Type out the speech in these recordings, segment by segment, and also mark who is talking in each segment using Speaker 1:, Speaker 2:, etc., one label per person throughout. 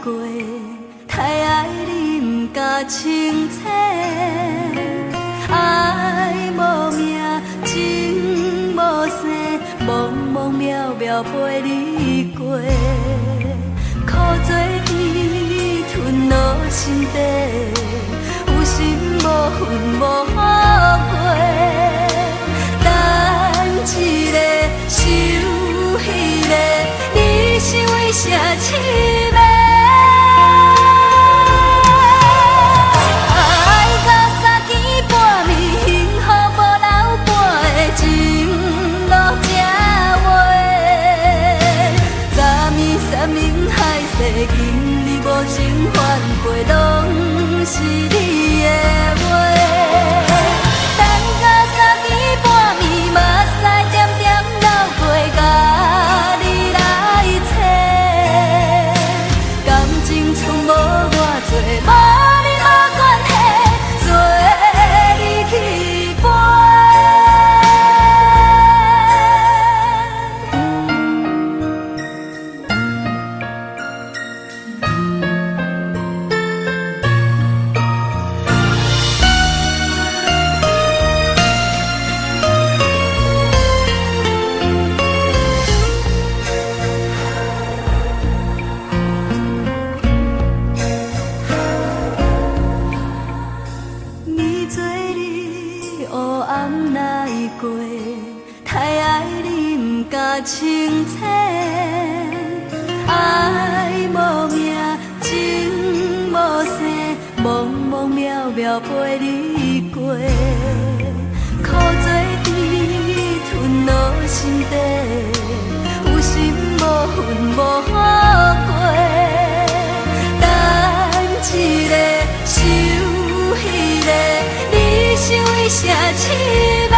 Speaker 1: 过，太爱你不敢清醒，爱无命，情无生，茫茫渺渺陪你过，苦做甜，吞落心底，有心无魂无好过，等一个想彼个，你是为啥痴迷？爱到三更半暝，幸福无留半个情路这话，昨暝山盟海誓，今日无情反背，拢是你的话。等到三更半暝，目屎点点流过，甲你来找，感情从无偌多，无你无关系，做你去陪。你做你黑暗来过，太爱你不敢清醒，爱无命，情无生，茫茫渺渺陪你过，苦做甜，吞落心底，有心无魂无好过，等一个想彼个，你是为啥痴迷？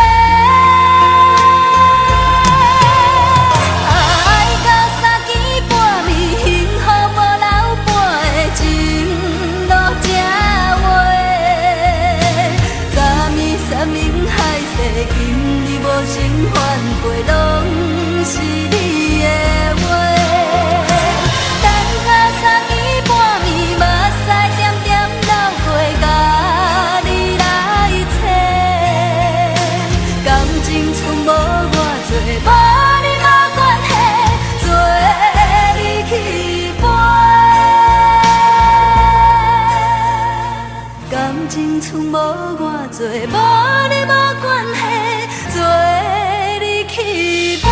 Speaker 1: 爱到三更半暝，幸福无留半个情路这话，昨暝山盟海誓，今日无情反背，拢是你的话。等到三更半暝，目屎点点流过，甲你来找，感情从无偌多，无你无关系，做你去陪。感情从无偌多，无你无关系，做你去陪。